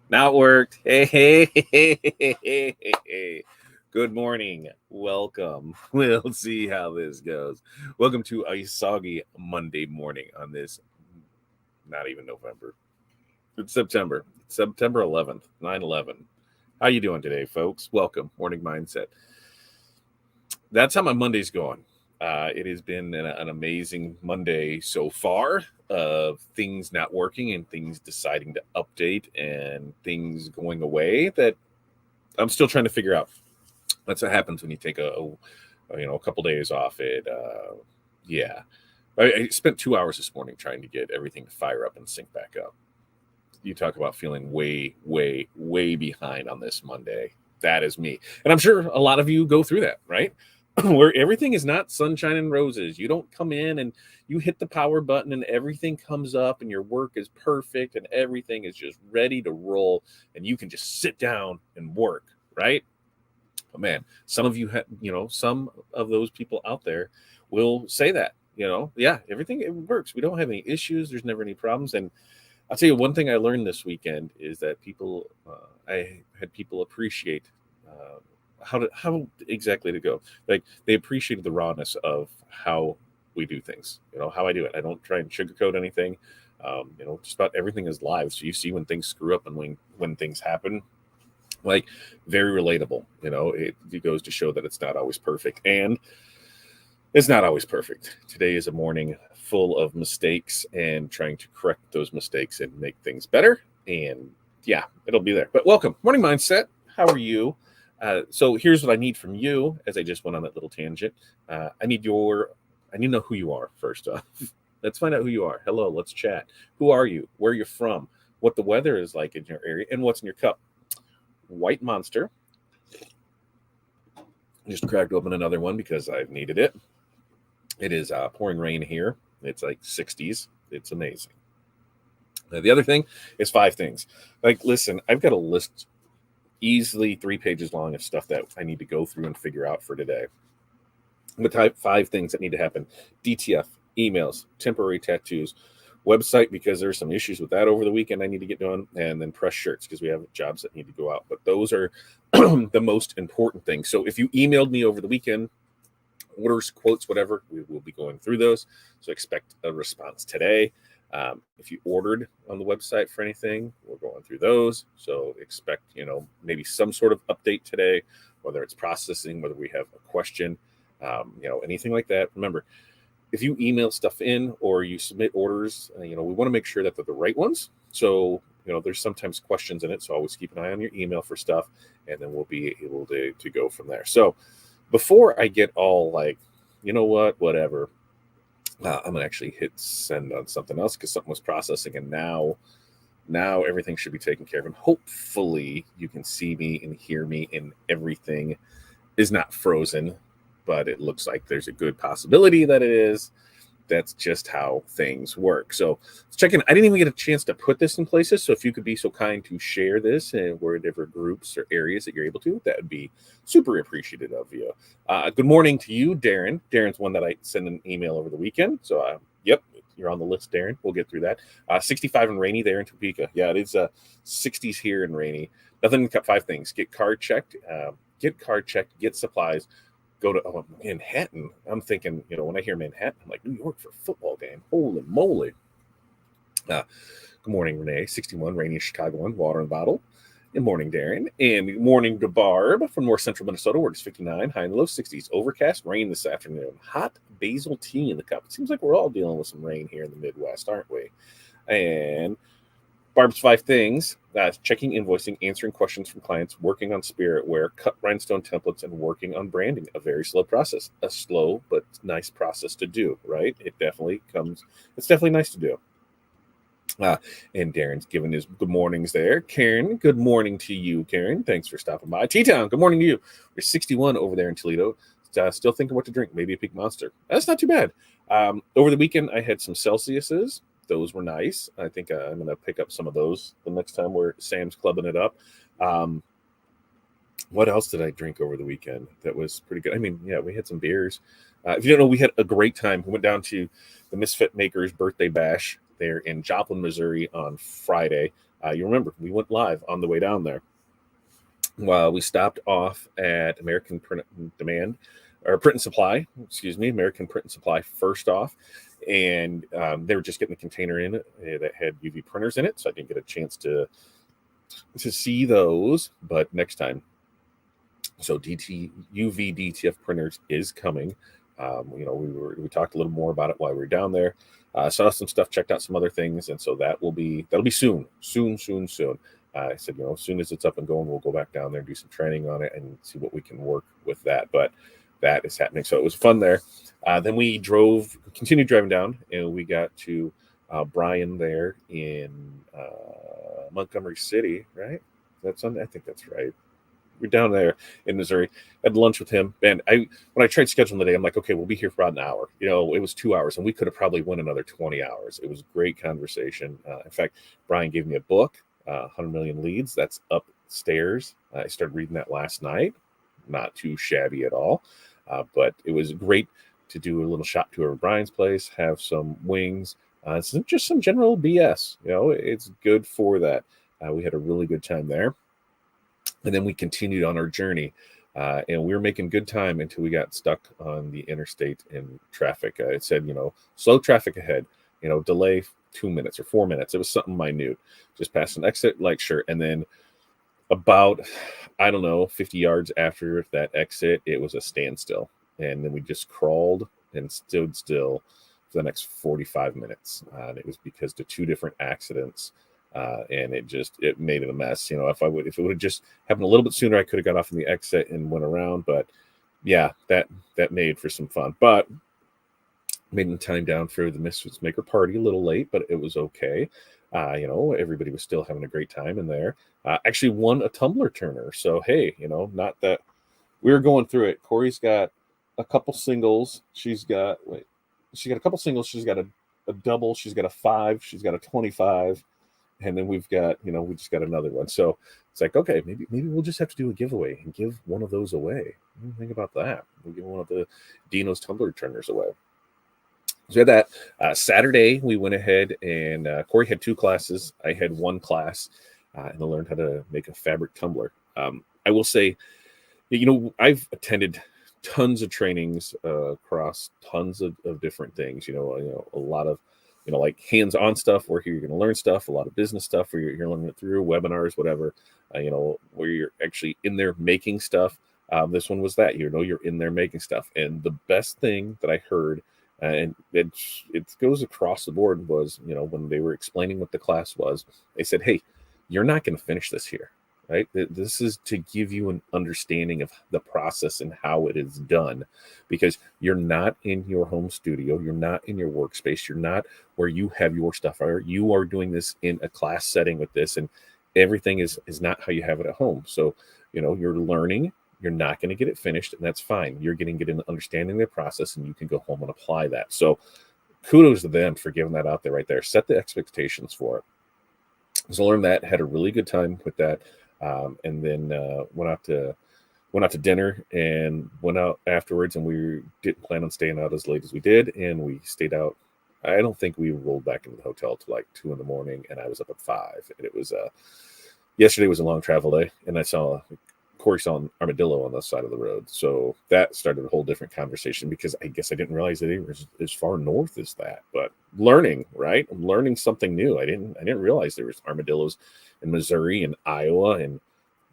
Now it worked. Hey. Good morning. Welcome. We'll see how this goes. Welcome to a soggy Monday morning on this, not even November. It's September. September 11th, 9/11. How you doing today, folks? Welcome. Morning Mindset. That's how my Monday's going. It has been an amazing Monday so far of things not working and things deciding to update and things going away that I'm still trying to figure out. That's what happens when you take a couple days off. Yeah. I spent 2 hours this morning trying to get everything to fire up and sync back up. You talk about feeling way behind on this Monday. That is me, and I'm sure a lot of you go through that, right? Where everything is not sunshine and roses. You don't come in and you hit the power button and everything comes up and your work is perfect and everything is just ready to roll and you can just sit down and work, right? But man, some of you have, some of those people out there will say that, yeah, everything it works. We don't have any issues. There's never any problems. And I'll tell you one thing I learned this weekend is that I had people appreciate how exactly to go. Like they appreciated the rawness of how we do things. How I do it. I don't try and sugarcoat anything. Just about everything is live, so you see when things screw up and when things happen. Like very relatable. It goes to show that it's not always perfect, and it's not always perfect. Today is a morning full of mistakes and trying to correct those mistakes and make things better. And yeah, it'll be there. But welcome, morning mindset. How are you? So here's what I need from you. As I just went on that little tangent, I need to know who you are first off. Let's find out who you are. Hello, let's chat. Who are you? Where you're from? What the weather is like in your area, and what's in your cup. White Monster. Just cracked open another one because I've needed it. It is pouring rain here. It's like 60s. It's amazing. The other thing is 5 things. Like, listen, I've got a list easily 3 pages long of stuff that I need to go through and figure out for today. The type 5 things that need to happen: DTF, emails, temporary tattoos, website because there's some issues with that over the weekend I need to get done, and then press shirts because we have jobs that need to go out. But those are the most important things. So if you emailed me over the weekend, orders, quotes, whatever, we will be going through those. So expect a response today. If you ordered on the website for anything, we're going through those. So expect, maybe some sort of update today, whether it's processing, whether we have a question, anything like that. Remember, if you email stuff in or you submit orders, we want to make sure that they're the right ones. So, there's sometimes questions in it. So always keep an eye on your email for stuff, and then we'll be able to go from there. So before I get all like, whatever, I'm gonna actually hit send on something else because something was processing, and now everything should be taken care of. And hopefully you can see me and hear me, and everything is not frozen, but it looks like there's a good possibility that it is. That's just how things work. So let's check in. I didn't even get a chance to put this in places. So if you could be so kind to share this in whatever groups or areas that you're able to, that would be super appreciative of you. Good morning to you, Darren. Darren's one that I sent an email over the weekend. So, yep, you're on the list, Darren. We'll get through that. 65 and rainy there in Topeka. Yeah, it is 60s here and rainy. Nothing but 5 things. Get car checked. Get supplies. Go to Manhattan. I'm thinking, when I hear Manhattan, I'm like, New York for a football game. Holy moly. Good morning, Renee. 61, rainy Chicago one, water in the bottle. Good morning, Darren. And good morning to Barb from North Central Minnesota, where it's 59, high and low 60s. Overcast, rain this afternoon. Hot basil tea in the cup. It seems like we're all dealing with some rain here in the Midwest, aren't we? And Barb's 5 things: checking, invoicing, answering questions from clients, working on spiritware, cut rhinestone templates, and working on branding. A very slow process. A slow but nice process to do, right? It's definitely nice to do. And Darren's giving his good mornings there. Karen, good morning to you, Karen. Thanks for stopping by. T-Town, good morning to you. We're 61 over there in Toledo. Still thinking what to drink. Maybe a pink monster. That's not too bad. Over the weekend, I had some Celsiuses. Those were nice. I think I'm going to pick up some of those the next time we're Sam's clubbing it up. What else did I drink over the weekend that was pretty good? I mean, yeah, we had some beers. If you don't know, we had a great time. We went down to the Misfit Makers birthday bash there in Joplin, Missouri on Friday. You remember, we went live on the way down there. Well, we stopped off at American Print Demand or Print and Supply, excuse me, American Print and Supply first off. And they were just getting the container in that had UV printers in it. So I didn't get a chance to see those, but next time. So UV DTF printers is coming. We talked a little more about it while we were down there. Saw some stuff, checked out some other things, and so that'll be soon. I said, as soon as it's up and going, we'll go back down there and do some training on it and see what we can work with that. But that is happening. So it was fun there. Then we continued driving down, and we got to Brian there in Montgomery City, right? I think that's right. We're down there in Missouri. Had lunch with him, and when I tried scheduling the day, I'm like, okay, we'll be here for about an hour. It was 2 hours, and we could have probably went another 20 hours. It was great conversation. In fact, Brian gave me a book, 100 Million Leads. That's upstairs. I started reading that last night. Not too shabby at all, but it was great to do a little shop tour of Brian's place, have some wings, just some general BS. It's good for that. We had a really good time there. And then we continued on our journey, and we were making good time until we got stuck on the interstate in traffic. It said, slow traffic ahead, delay 2 minutes or 4 minutes. It was something minute. Just past an exit, like, sure. And then about, 50 yards after that exit, it was a standstill. And then we just crawled and stood still for the next 45 minutes. And it was because of 2 different accidents. And it made it a mess. If it would have just happened a little bit sooner, I could have got off in the exit and went around. But yeah, that made for some fun. But made the time down for the Misfits Maker party a little late, but it was okay. Everybody was still having a great time in there. Actually won a tumbler turner. So hey, not that we were going through it. Corey's got a couple singles. She got a couple singles. She's got a double. She's got a 5. She's got a 25. And then we just got another one. So it's like, okay, maybe we'll just have to do a giveaway and give one of those away. Think about that. We'll give one of the Dino's tumbler turners away. So we had that. Saturday, we went ahead and Corey had 2 classes. I had 1 class, and I learned how to make a fabric tumbler. I will say, I've attended tons of trainings across tons of different things. A lot of like hands-on stuff where you're going to learn stuff, a lot of business stuff where you're learning it through webinars, whatever, where you're actually in there making stuff. This one was that, you're in there making stuff. And the best thing that I heard, and it goes across the board, was, when they were explaining what the class was, they said, hey, you're not going to finish this here. Right? This is to give you an understanding of the process and how it is done, because you're not in your home studio. You're not in your workspace. You're not where you have your stuff. You are doing this in a class setting with this, and everything is not how you have it at home. So, you're learning. You're not going to get it finished, and that's fine. You're getting an understanding of the process, and you can go home and apply that. So kudos to them for giving that out there right there. Set the expectations for it. So I learned that, had a really good time with that. And then went out to dinner and went out afterwards, and we didn't plan on staying out as late as we did, and we stayed out. I don't think we rolled back into the hotel till like 2 a.m, and I was up at 5. And it was yesterday was a long travel day, and Corey saw an armadillo on the side of the road, so that started a whole different conversation, because I guess I didn't realize that it was as far north as that. But learning, right? I'm learning something new. I didn't realize there was armadillos in Missouri and Iowa, and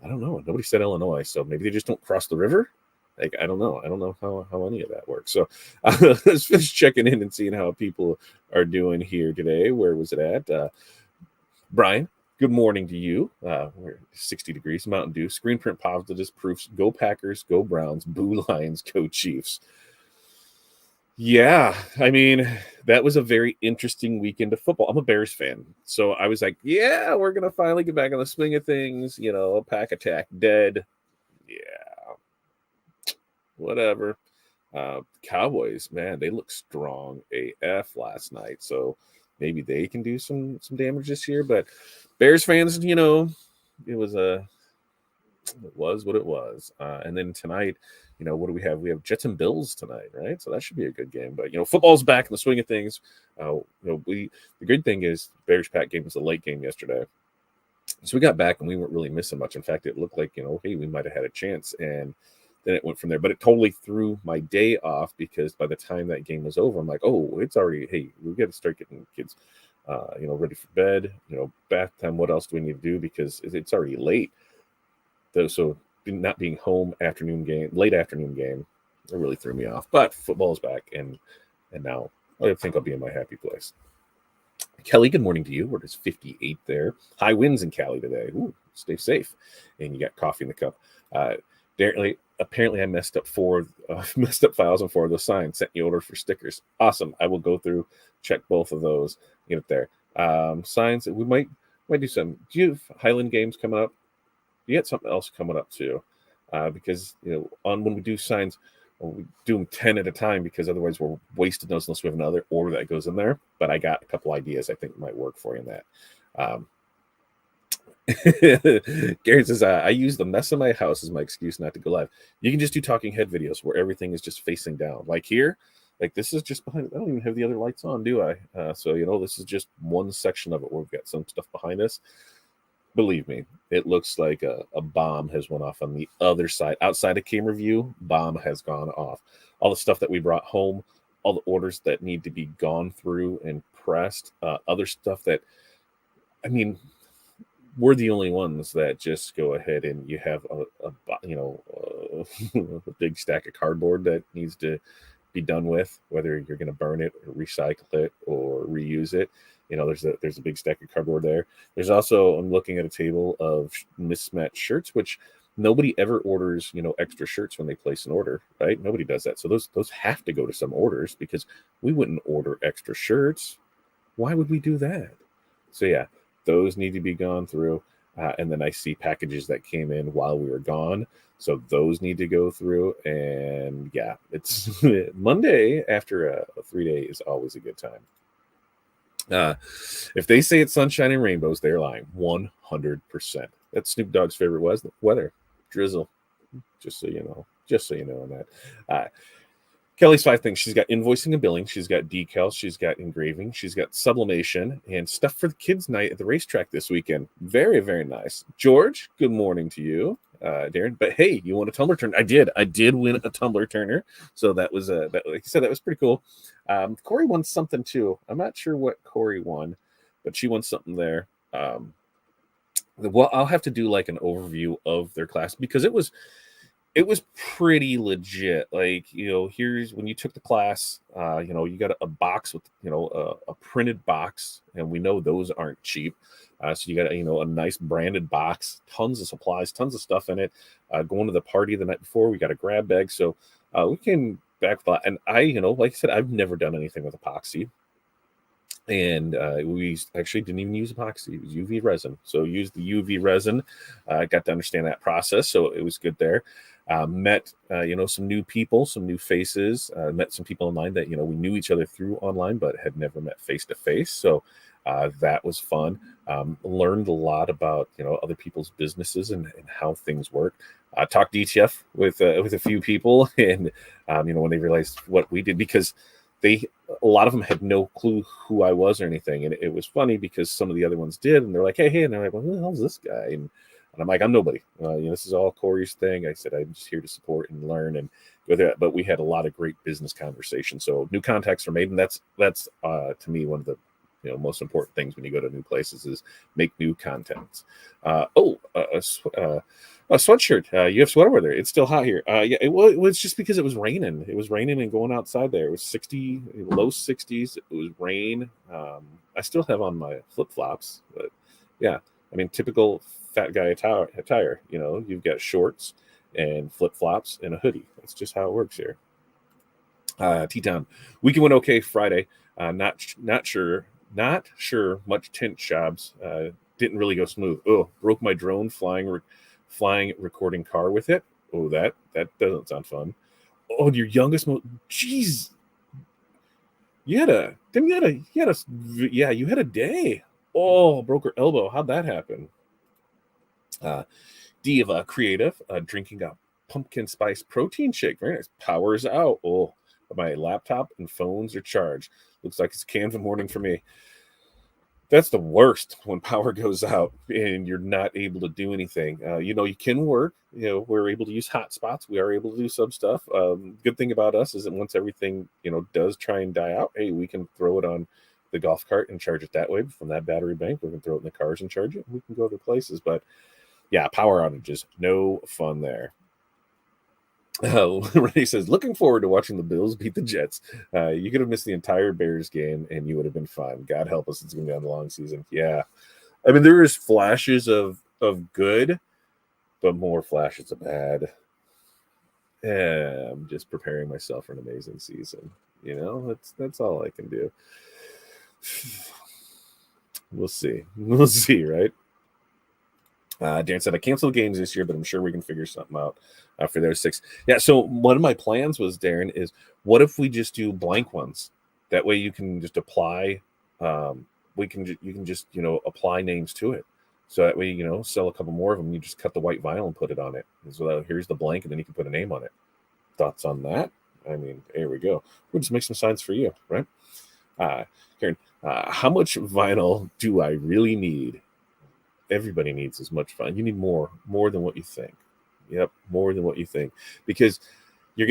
I don't know. Nobody said Illinois, so maybe they just don't cross the river. Like, I don't know. I don't know how any of that works. So let's finish checking in and seeing how people are doing here today. Where was it at? Brian, good morning to you. We're 60 degrees, Mountain Dew, screen print positives, proofs. Go Packers, go Browns, boo Lions, go Chiefs. Yeah, I mean, that was a very interesting weekend of football. I'm a Bears fan, so I was like, yeah, we're going to finally get back on the swing of things. Pack attack dead. Yeah, whatever. Cowboys, man, they look strong AF last night, so maybe they can do some damage this year. But Bears fans, it was what it was. And then tonight, what do we have? We have Jets and Bills tonight, right? So that should be a good game. But football's back in the swing of things. The good thing is Bears Pack game was a late game yesterday, So we got back and we weren't really missing much. In fact, it looked like, hey, we might have had a chance. And then it went from there. But it totally threw my day off because by the time that game was over, I'm like, oh, it's already, hey, we got to start getting kids, ready for bed, bath time. What else do we need to do? Because it's already late. So not being home late afternoon game, it really threw me off. But football's back, and now I think I'll be in my happy place. Kelly, good morning to you. We're just 58 there. High winds in Cali today. Ooh, stay safe. And you got coffee in the cup. Apparently I messed up files on 4 of those signs. Sent you order for stickers. Awesome. I will go through, check both of those, get it there. Signs that we might do some. Do you have Highland games coming up? You got something else coming up too, because when we do signs, we do them 10 at a time because otherwise we're wasting those unless we have another order that goes in there. But I got a couple ideas I think might work for you in that. Gary says, I use the mess of my house as my excuse not to go live. You can just do talking head videos where everything is just facing down. Like here, like this is just behind. I don't even have the other lights on, do I? So this is just one section of it where we've got some stuff behind us. Believe me, it looks like a bomb has went off on the other side. Outside of camera view, bomb has gone off. All the stuff that we brought home, all the orders that need to be gone through and pressed, other stuff that, we're the only ones that just go ahead and you have a big stack of cardboard that needs to be done with, whether you're going to burn it or recycle it or reuse it. There's a big stack of cardboard there. There's also, I'm looking at a table of mismatched shirts, which nobody ever orders, extra shirts when they place an order, right? Nobody does that. So those have to go to some orders because we wouldn't order extra shirts. Why would we do that? So yeah, those need to be gone through. And then I see packages that came in while we were gone. So those need to go through. And yeah, it's Monday after a 3-day is always a good time. If they say it's sunshine and rainbows, they're lying 100%. That's Snoop Dogg's favorite weather, drizzle. Just so you know on that. Kelly's 5 things. She's got invoicing and billing. She's got decals. She's got engraving. She's got sublimation and stuff for the kids' night at the racetrack this weekend. Very, very nice. George, good morning to you, Darren. But hey, you won a tumbler turner. I did win a tumbler turner. So that was like you said, that was pretty cool. Corey won something too. I'm not sure what Corey won, but she won something there. Well, I'll have to do like an overview of their class because it was pretty legit. Like, here's when you took the class, you got a box with, a printed box, and we know those aren't cheap. So you got, a nice branded box, tons of supplies, tons of stuff in it. Going to the party the night before, we got a grab bag. So we came back with that. And I, like I said, I've never done anything with epoxy. And we actually didn't even use epoxy. It was UV resin. So used the UV resin. Got to understand that process. So it was good there. Met, some new people, some new faces. Met some people online that, we knew each other through online, but had never met face to face. So that was fun. Learned a lot about, other people's businesses and how things work. Talked DTF with a few people, and when they realized what we did, because a lot of them had no clue who I was or anything. And it was funny because some of the other ones did, and they're like, hey, and they're like, well, who the hell's this guy? And I'm like, I'm nobody. This is all Corey's thing. I said, I'm just here to support and learn and go there. But we had a lot of great business conversations. So new contacts are made. And that's to me, one of the most important things when you go to new places is make new contacts. A sweatshirt. You have sweater weather. It's still hot here. Yeah, it was just because it was raining. It was raining and going outside there. It was 60, low 60s. It was rain. I still have on my flip flops, but yeah, typical fat guy attire. You've got shorts and flip flops and a hoodie. That's just how it works here. T-Town. Weekend went okay Friday. Not sure much tent jobs. Didn't really go smooth. Oh, broke my drone flying recording car with it. Oh, that doesn't sound fun. Oh, your youngest jeez. You had a day. Oh, broke her elbow. How'd that happen? Diva Creative, drinking a pumpkin spice protein shake. Very nice. Powers out. Oh, my laptop and phones are charged. Looks like it's Canva morning for me. That's the worst when power goes out and you're not able to do anything. You can work. We're able to use hotspots. We are able to do some stuff. Good thing about us is that once everything does try and die out, hey, we can throw it on the golf cart and charge it that way from that battery bank. We can throw it in the cars and charge it. We can go other places, but yeah, power outages, no fun there. Renee says, looking forward to watching the Bills beat the Jets. You could have missed the entire Bears game and you would have been fine. God help us, it's going to be a long season. Yeah. I mean, there is flashes of good, but more flashes of bad. Yeah, I'm just preparing myself for an amazing season. That's all I can do. We'll see. We'll see, right? Dan said, I canceled games this year, but I'm sure we can figure something out for those 6. Yeah, so one of my plans was, Darren, is what if we just do blank ones? That way you can just apply. You can just apply names to it. So that way sell a couple more of them. You just cut the white vinyl and put it on it. And so here's the blank, and then you can put a name on it. Thoughts on that? I mean, there we go. We'll just make some signs for you, right? Karen, how much vinyl do I really need? Everybody needs as much fun. You need more than what you think. Yep, more than what you think, because you're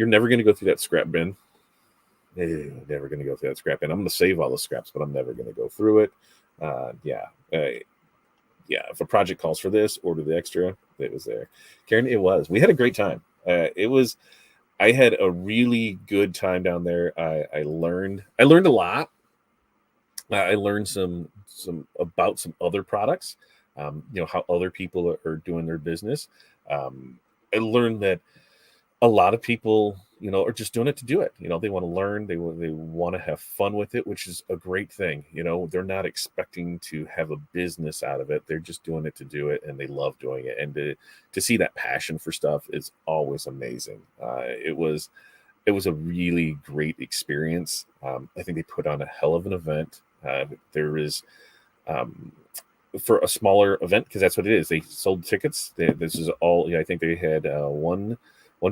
never going to go through that scrap bin. Never going to go through that scrap bin. I'm going to save all the scraps, but I'm never going to go through it. If a project calls for this, order the extra. It was there. Karen, it was. We had a great time. I had a really good time down there. I learned a lot. I learned some about some other products, how other people are doing their business. I learned that a lot of people, are just doing it to do it. They want to learn, they want to have fun with it, which is a great thing. They're not expecting to have a business out of it. They're just doing it to do it, and they love doing it. And to see that passion for stuff is always amazing. It was a really great experience. I think they put on a hell of an event. There is, for a smaller event, because that's what it is. They sold tickets. This is all. Yeah, I think they had one,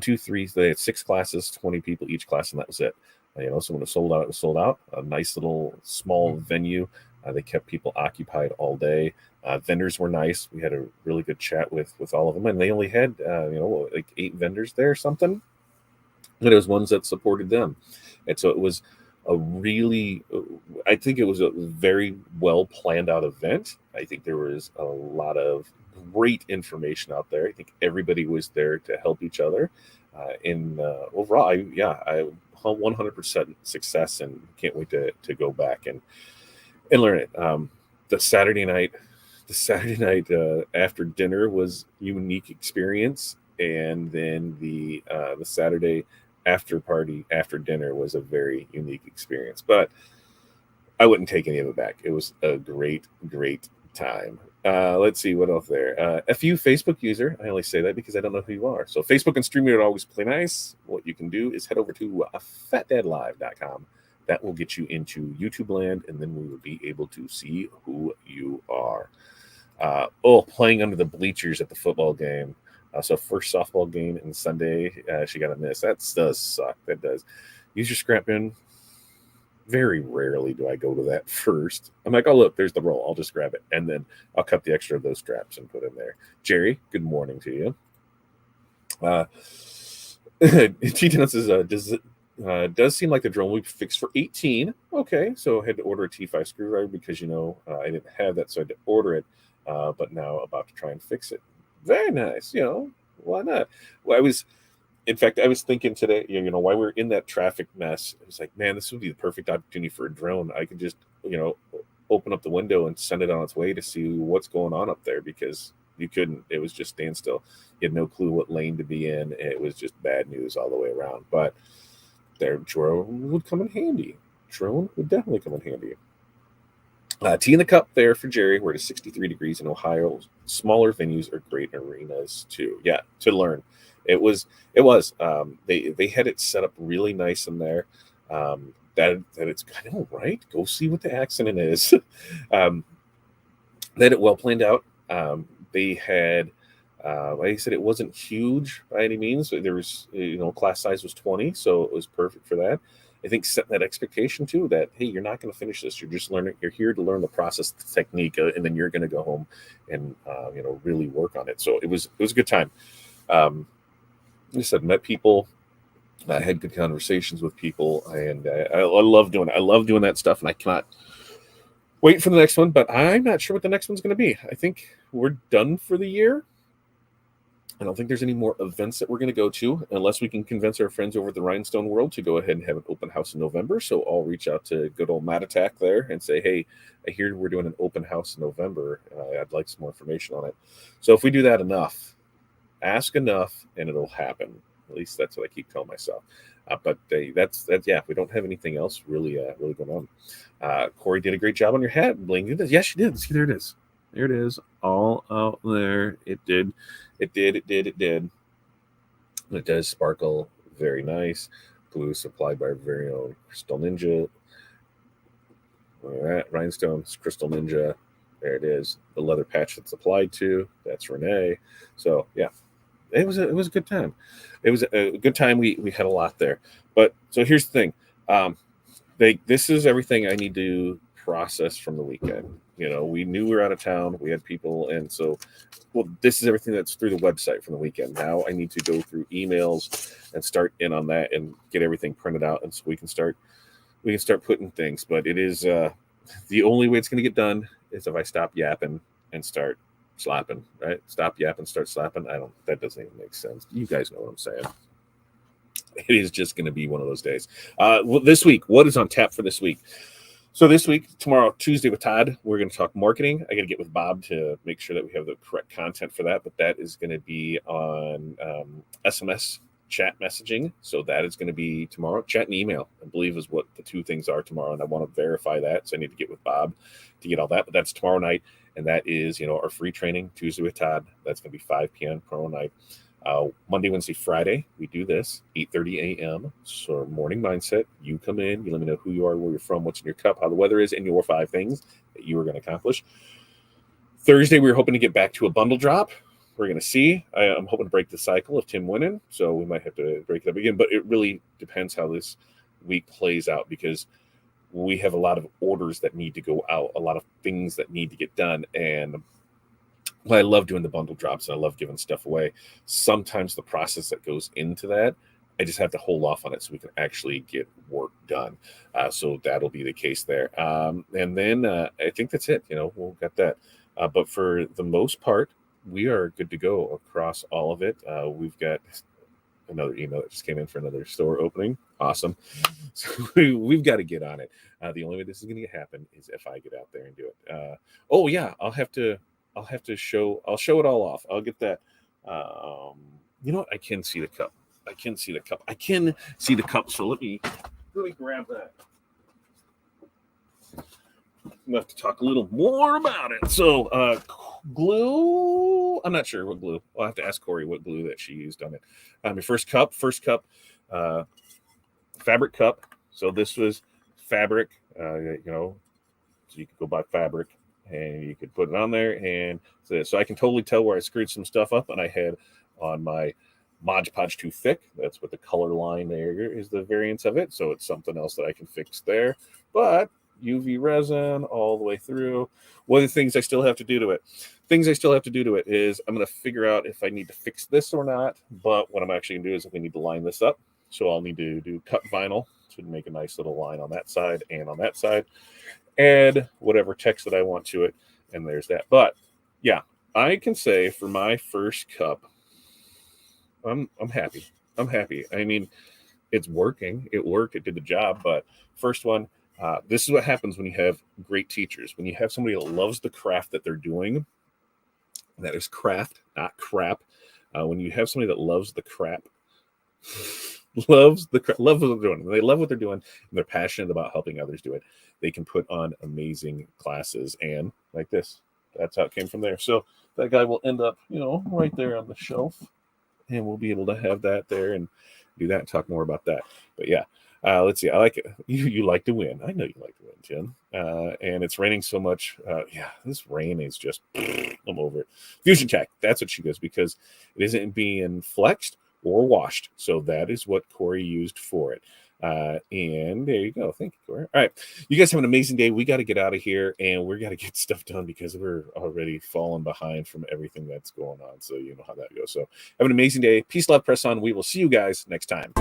two, three. They had 6 classes, 20 people each class, and that was it. So when it sold out, it was sold out. A nice little small venue. They kept people occupied all day. Vendors were nice. We had a really good chat with all of them, and they only had like 8 vendors there or something. And it was ones that supported them, and so it was I think it was a very well planned out event. I think there was a lot of great information out there. I think everybody was there to help each other. Overall, I 100% success, and can't wait to go back and learn it. The Saturday night after dinner was a unique experience, and then the Saturday after party after dinner was a very unique experience, but I wouldn't take any of it back. It was a great time. Let's see what else there. FU Facebook user. I only say that because I don't know who you are. So Facebook and streaming are always play nice. What you can do is head over to fatdadlive.com. That will get you into YouTube land, and then we will be able to see who you are. Playing under the bleachers at the football game. So first softball game and Sunday, she got a miss. That does suck. That does. Use your scrap bin. Very rarely do I go to that first. I'm like, oh, look, there's the roll. I'll just grab it. And then I'll cut the extra of those straps and put in there. Jerry, good morning to you. T-Town says, does seem like the drone will be fixed for 18. Okay, so I had to order a T5 screwdriver because, I didn't have that, so I had to order it. But now about to try and fix it. Very nice. Why not? Well, I was thinking today, while we were in that traffic mess, I was like, man, this would be the perfect opportunity for a drone. I could just, open up the window and send it on its way to see what's going on up there, because you couldn't. It was just standstill. You had no clue what lane to be in. It was just bad news all the way around. But their drone would come in handy. Drone would definitely come in handy. Tea in the cup there for Jerry. We're at 63 degrees in Ohio. Smaller venues are great arenas too. Yeah, to learn. It was. They had it set up really nice in there. That it's kind of right. Go see what the accident is. They had it well planned out. They had, like I said, it wasn't huge by any means. There was, class size was 20, so it was perfect for that. I think setting that expectation too, that, hey, you're not going to finish this. You're just learning. You're here to learn the process, the technique, and then you're going to go home and really work on it. So it was a good time. Like I said, met people. I had good conversations with people, and I love doing it. I love doing that stuff, and I cannot wait for the next one. But I'm not sure what the next one's going to be. I think we're done for the year. I don't think there's any more events that we're going to go to unless we can convince our friends over at the Rhinestone World to go ahead and have an open house in November. So I'll reach out to good old Matt Attack there and say, hey, I hear we're doing an open house in November. I'd like some more information on it. So if we do that enough, ask enough, and it'll happen. At least that's what I keep telling myself. But that's yeah. We don't have anything else really going on. Corey did a great job on your hat, Bling. Yes, she did. See, there it is. There it is, all out there. It did. It does sparkle. Very nice. Glue supplied by our very own Crystal Ninja. All right, Rhinestones, Crystal Ninja. There it is. The leather patch that's applied to. That's Renee. So yeah, it was a good time. It was a good time. We had a lot there. But so here's the thing. This is everything I need to process from the weekend. We knew we were out of town. We had people, and so, this is everything that's through the website from the weekend. Now I need to go through emails and start in on that and get everything printed out, and so we can start putting things. But it is the only way it's going to get done is if I stop yapping and start slapping. Right? Stop yapping, start slapping. That doesn't even make sense. You guys know what I'm saying. It is just going to be one of those days. This week, what is on tap for this week? So this week, tomorrow, Tuesday with Todd, we're going to talk marketing. I got to get with Bob to make sure that we have the correct content for that, but that is going to be on SMS chat messaging. So that is going to be tomorrow. Chat and email, I believe, is what the two things are tomorrow, and I want to verify that. So I need to get with Bob to get all that, but that's tomorrow night, and that is, our free training, Tuesday with Todd. That's going to be 5 p.m. tomorrow night. Monday, Wednesday, Friday, we do this 8:30 a.m. So morning mindset. You come in, you let me know who you are, where you're from, what's in your cup, how the weather is, and your 5 things that you are going to accomplish. Thursday, we're hoping to get back to a bundle drop. We're going to see. I'm hoping to break the cycle of Tim winning, so we might have to break it up again. But it really depends how this week plays out, because we have a lot of orders that need to go out, a lot of things that need to get done, and I love doing the bundle drops, and I love giving stuff away. Sometimes the process that goes into that, I just have to hold off on it so we can actually get work done. So that'll be the case there. And then I think that's it. We'll get that. But for the most part, we are good to go across all of it. We've got another email that just came in for another store opening. Awesome. So we've got to get on it. The only way this is going to happen is if I get out there and do it. Oh yeah, I'll have to show it all off. I'll get that. You know what? I can see the cup. I can see the cup. So let me grab that. I'm gonna have to talk a little more about it. So glue. I'm not sure what glue. I'll have to ask Corey what glue that she used on it. My first cup, fabric cup. So this was fabric. So you could go buy fabric, and you could put it on there, and so I can totally tell where I screwed some stuff up. And I had on my Mod Podge Too Thick. That's what the color line there is, the variance of it. So it's something else that I can fix there. But UV resin all the way through. One of the things I still have to do to it. Is I'm going to figure out if I need to fix this or not. But what I'm actually going to do is if we need to line this up. So I'll need to do cut vinyl to make a nice little line on that side and on that side. Add whatever text that I want to it, and there's that. But yeah, I can say for my first cup, I'm happy. I mean, it's working. It worked. It did the job. But first one, this is what happens when you have great teachers. When you have somebody that loves the craft that they're doing, that is craft, not crap. When you have somebody that loves the crap, loves what they're doing. When they love what they're doing and they're passionate about helping others do it, they can put on amazing classes. And like this, that's how it came from there. So that guy will end up, right there on the shelf, and we'll be able to have that there and do that and talk more about that. But yeah, let's see. I like it. You like to win. I know you like to win, Jim. And it's raining so much. This rain is just, I'm over it. Fusion Tech, that's what she goes, because it isn't being flexed or washed. So that is what Corey used for it. And there you go. Thank you, Corey. All right. You guys have an amazing day. We got to get out of here and we got to get stuff done because we're already falling behind from everything that's going on. So you know how that goes. So have an amazing day. Peace, love, press on. We will see you guys next time.